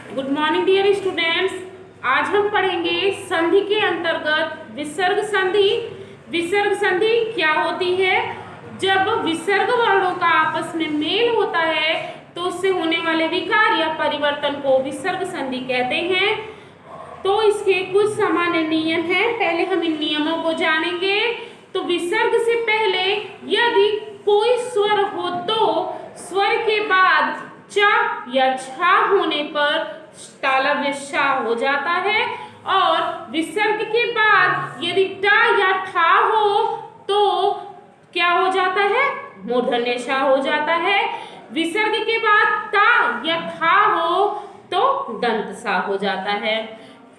Good morning dear students. आज हम पढ़ेंगे संधि के अंतर्गत विसर्ग संधि। विसर्ग संधि क्या होती है? जब विसर्ग वर्णों का आपस में मेल होता है तो उससे होने वाले विकार या परिवर्तन को विसर्ग संधि कहते हैं। तो इसके कुछ सामान्य नियम हैं, पहले हम इन नियमों को जानेंगे। तो विसर्ग से पहले यदि कोई स्वर हो तो स्वर के बाद च या छा होने पर तालव्य शा हो जाता है, और विसर्ग के बाद यदि ट या ठा हो तो क्या हो जाता है? मूर्धन्य शा हो जाता है। विसर्ग के बाद ता या था हो तो दंत सा हो जाता है।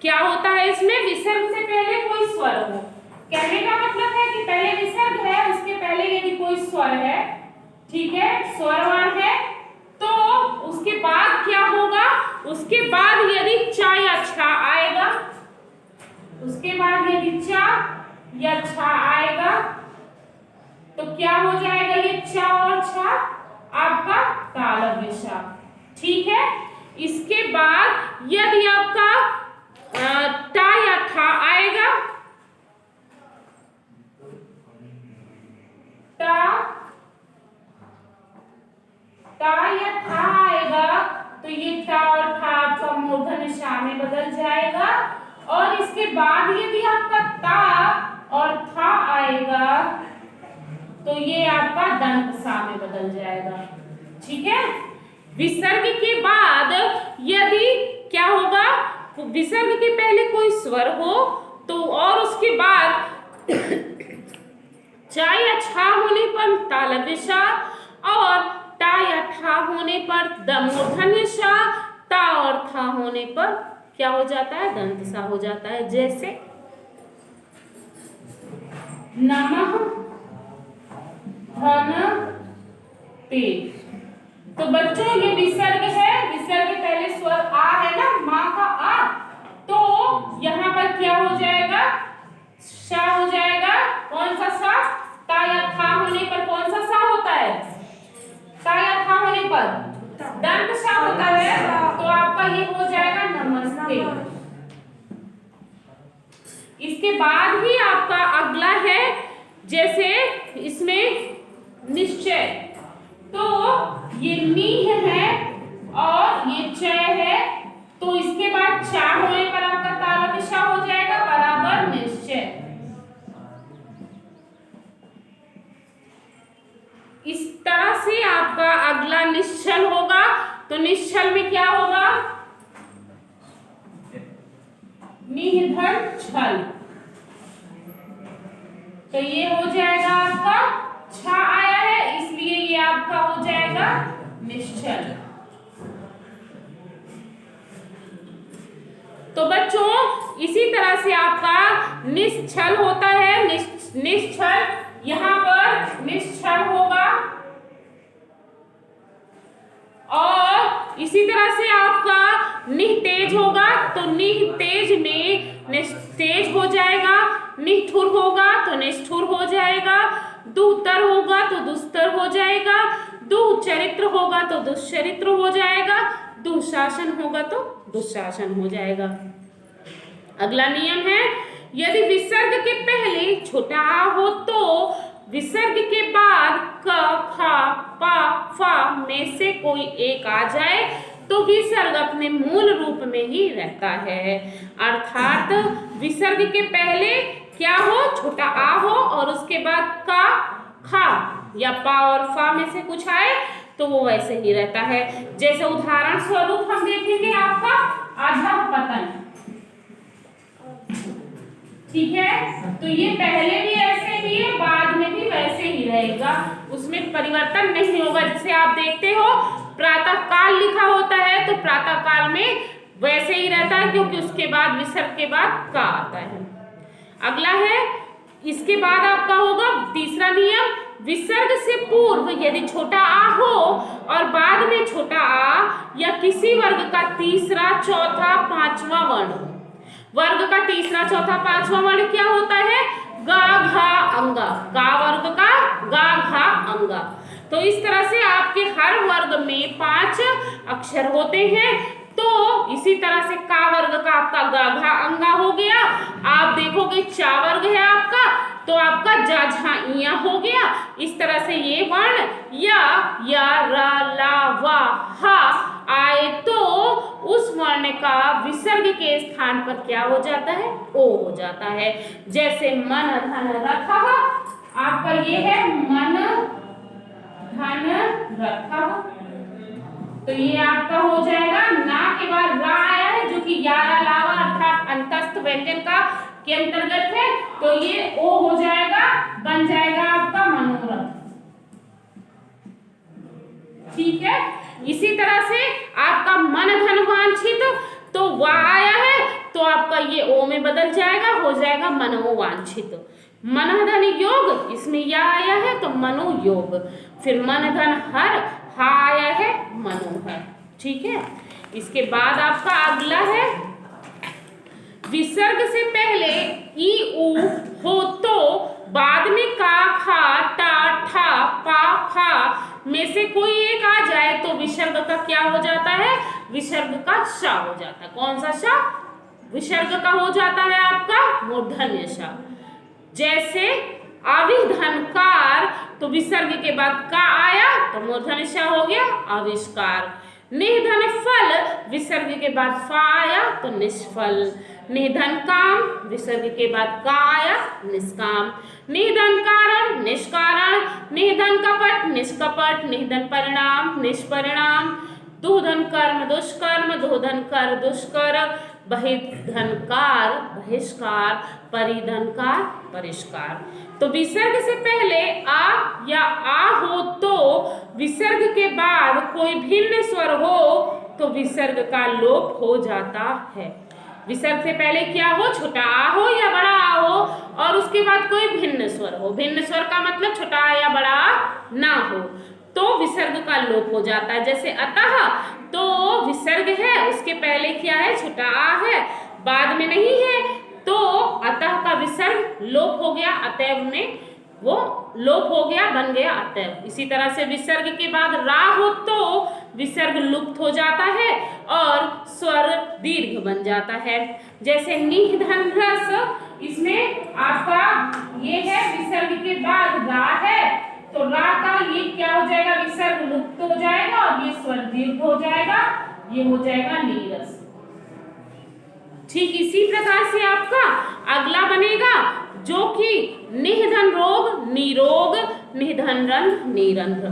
क्या होता है इसमें? विसर्ग से पहले कोई स्वर हो, कहने का मतलब है कि पहले विसर्ग है, उसके पहले यदि कोई स्वर है, ठीक है, स्वरवर्ण है, तो उसके बाद क्या होगा? उसके बाद यदि चा या छा आएगा, उसके बाद यदि चा या छा आएगा तो क्या हो जाएगा? ये चा और छा आपका तालव्य शा, ठीक है। इसके बाद यदि आपका टा या ठा आएगा, टा या ठा आएगा तो ये टा और ठा आपका मूर्धन्य शा में बदल जाएगा, और इसके बाद यदि आपका ता और था आएगा तो ये आपका दंत सा में बदल जाएगा, ठीक है। विसर्ग के बाद यदि क्या होगा? विसर्ग के पहले कोई स्वर हो तो और उसके बाद चा या छा होने पर तालव्य शा और टा या ठा होने पर मूर्धन्य शा, ता और था होने पर क्या हो जाता है? दंत सा हो जाता है। जैसे नमः धन ते। तो बच्चों ये विसर्ग है, विसर्ग के पहले स्वर आ है ना, माँ का आ, तो यहाँ पर क्या हो जाएगा? शा हो जाएगा। कौन सा सा? ता या था होने पर कौन सा सा होता है? ता या था होने पर दंत सा होता है, तो आपका ये हो जाएगा नमस्ते। इसके बाद ही आपका अगला है, जैसे इसमें निश्चय, तो ये नीह है और ये चय है, तो इसके बाद चा होने पर आपका तालव्य शा हो जाएगा बराबर निश्चय। इस तरह से आपका अगला निश्चल होगा। तो निश्चल में क्या होगा? निधन छल, तो ये हो जाएगा आपका छा आया है, इसलिए ये आपका हो जाएगा निश्चल। तो बच्चों इसी तरह से आपका निश्चल होता है। निश्चल यहां पर निश्चल होगा, और इसी तरह से आपका निस्तेज होगा, तो निस्तेज में निस्तेज हो जाएगा। निष्ठुर होगा तो निष्ठुर हो जाएगा। दुस्तर होगा तो दुस्तर हो जाएगा। दुश्चरित्र होगा तो दुश्चरित्र हो जाएगा। दुशासन होगा तो दुशासन हो जाएगा। अगला नियम है, यदि विसर्ग के पहले छोटा आ हो तो विसर्ग के बाद क, ख, प, फ में से कोई एक आ जाए तो विसर्ग अपने मूल रूप में ही रहता है। अर्थात विसर्ग के पहले क्या हो? छोटा आ हो, और उसके बाद का, खा या पा और फा में से कुछ आए तो वो वैसे ही रहता है। जैसे उदाहरण स्वरूप हम देखेंगे आपका अधःपतन, ठीक है, तो ये पहले भी ऐसे ही है, बाद में भी वैसे ही रहेगा, उसमें परिवर्तन नहीं होगा। जैसे आप देखते हो प्रातः काल लिखा होता है तो प्रातः काल में वैसे ही रहता है, क्योंकि उसके बाद विसर्ग के बाद का आता है। अगला है, इसके बाद आपका होगा तीसरा नियम, विसर्ग से पूर्व यदि छोटा आ हो और बाद में छोटा आ या किसी वर्ग का तीसरा, चौथा, पांचवा वर्ण, वर्ग का तीसरा, चौथा, पांचवा वर्ण क्या होता है? गा, घा, अंगा। गा वर्ग का गा, घा, अंगा। तो इस तरह से आपके हर वर्ग में 5 अक्षर होते हैं। तो इसी तरह से का वर्ग का आपका ग घा अंगा हो गया। आप देखोगे चा वर्ग है आपका, तो आपका जा झा इया हो गया। इस तरह से ये वर्ण या रा ला वा हा आए तो उस वर्ण का विसर्ग के स्थान पर क्या हो जाता है? ओ हो जाता है। जैसे मन धन रथ, आपका ये है मन धन रथ, तो ये आपका हो जाएगा ना के बाद रा आया है जो कि यारा लावा अर्थात अंतस्थ व्यंजन का के अंतर्गत है, तो ये ओ हो जाएगा, बन जाएगा आपका मनोरथ। ठीक है। इसी तरह से आपका मन धन वांछित, तो वा आया है तो आपका ये ओ में बदल जाएगा, हो जाएगा मनोवांछित। मन धन योग, इसमें या आया है तो मनोयोग। फिर मन धन हर, हा आया है मनोहर। ठीक है। इसके बाद आपका अगला है विसर्ग से पहले ई उ हो तो बाद में का खा टा ठा पा फा में से कोई एक आ जाए तो विसर्ग का क्या हो जाता है? विसर्ग का शा हो जाता है। कौन सा शा? विसर्ग का हो जाता है आपका मूर्धन्य शा। जैसे आविधनकार, तो विसर्ग के बाद का आया तो मूर्धन्य शा हो गया आविष्कार। निधन फल, विसर्ग के बाद फा आया तो निष्फल। निधन काम, विसर्ग के बाद का आया निष्काम। निधन कारण, निष्कारण। निधन कपट, निष्कपट। निधन परिणाम, निष्परिणाम। दुधन कर्म, दुष्कर्म। दुधन कर, दुष्कर। बहिधनकार, बहिष्कार। परिधनकार, परिष्कार। तो विसर्ग से पहले आ या आ हो तो विसर्ग के बाद कोई भिन्न स्वर हो तो विसर्ग का लोप हो जाता है। विसर्ग से पहले क्या हो? छोटा आ हो या बड़ा आ हो, और उसके बाद कोई भिन्न स्वर हो। भिन्न स्वर का मतलब छोटा आ या बड़ा आ ना हो, तो विसर्ग का लोप हो जाता है। जैसे अतः, तो विसर्ग है, उसके पहले क्या है? छोटा आ है, बाद में नहीं है, तो अतः का विसर्ग लोप हो गया, अतएव में वो लोप हो गया, बन गया अतएव। इसी तरह से विसर्ग के बाद रा हो तो विसर्ग लुप्त हो जाता है और स्वर दीर्घ बन जाता है। जैसे निधन रस, इसमें आपका ये है विसर्ग के बाद रा है, तो रा का ये क्या हो जाएगा? विसर्ग लुप्त हो जाएगा और ये स्वर दीर्घ हो जाएगा, ये हो जाएगा नीरस। ठीक इसी प्रकार से आपका अगला बनेगा जो कि निधन रोग, निरोग। निधन रंध्र, निरंध्र।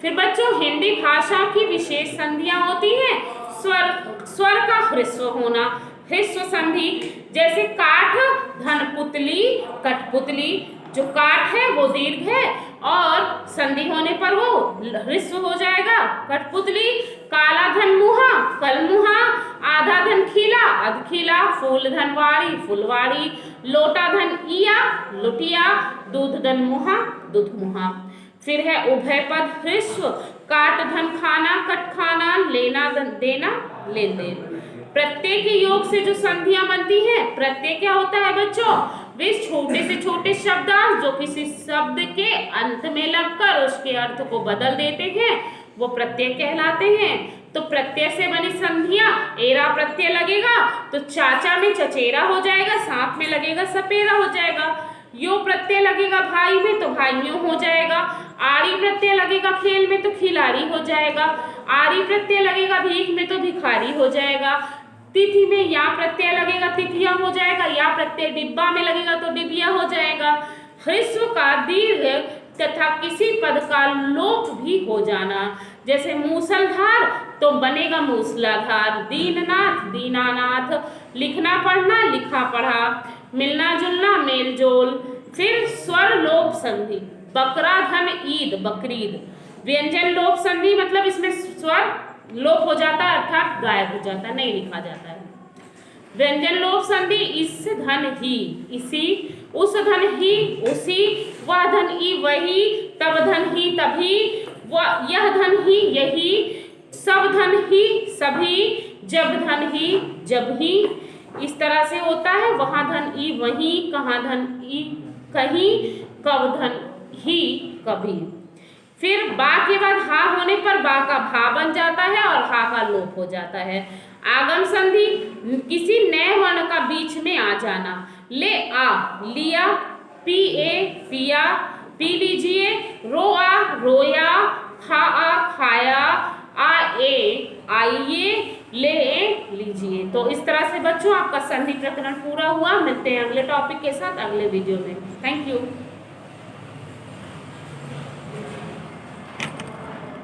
फिर बच्चों हिंदी भाषा की विशेष संधियां होती हैं। स्वर का ह्रस्व होना, ह्रस्व संधि। जैसे काठ, धन पुतली, कठपुतली। जो काठ है वो दीर्घ है और संधि होने पर वो ह्रस्व हो जाएगा, कठपुतली। काला धन मुहा, कलमुहा। आधा धन खीला, अधखीला। फूल धन वाड़ी, फुलवाड़ी। लोटा धन इया, लुटिया। दूध धन मुहा, दुधमुहा। फिर है उभय पद ह्रस्व। काट धन खाना, कटखाना। लेना धन देना, लेन देन। प्रत्यय के योग से जो संधियां बनती हैं, प्रत्यय क्या होता है बच्चों? वे छोटे से छोटे शब्द जो किसी शब्द के अंत में लगकर उसके अर्थ को बदल देते हैं, वो प्रत्यय कहलाते हैं। तो प्रत्यय से बनी संधियां, एरा प्रत्यय लगेगा तो चाचा में चचेरा हो जाएगा, सांप में लगेगा सपेरा हो जाएगा। यो प्रत्यय लगेगा भाई में तो भाइयों हो जाएगा। आड़ी प्रत्यय लगेगा खेल में तो खिलाड़ी हो जाएगा। आरी प्रत्यय लगेगा भीख में तो भिखारी हो जाएगा। तिथि में या प्रत्यय लगेगा तिथिया हो जाएगा, या प्रत्यय डिब्बा में लगेगा तो डिबिया हो जाएगा। ह्रस्व का दीर्घ तथा किसी पद का लोप भी हो जाना। जैसे मूसलधार तो बनेगा मूसलाधार। दीननाथ, दीनानाथ। लिखना पढ़ना, लिखा पढ़ा। मिलना जुलना, मेल जोल। फिर स्वर लोप संधि। बकरा धन ईद, बकरीद। व्यंजन लोप संधि मतलब इसमें स्वर लोप हो जाता है अर्थात गायब हो जाता है, नहीं लिखा जाता है। व्यंजन लोप संधि इस धन ही, इसी। उस धन ही, उसी। वह धन ई, वही। तब धन ही, तभी। यह धन ही, यही। सब धन ही, सभी। जब धन ही, जब ही। इस तरह से होता है। वहां धन ई, वहीं। कहाँ धन ई, कहीं। कब धन ही, कभी। फिर बा के बाद हा होने पर बा का भा बन जाता है और हा का लोप हो जाता है। आगम संधि किसी नए वर्ण का बीच में आ जाना। ले आ लिया, पिए पिया, पी लीजिए, रोआ रोया, खा आ खाया, आए आइए, ले लीजिए। तो इस तरह से बच्चों आपका संधि प्रकरण पूरा हुआ। मिलते हैं अगले टॉपिक के साथ अगले वीडियो में। Thank you.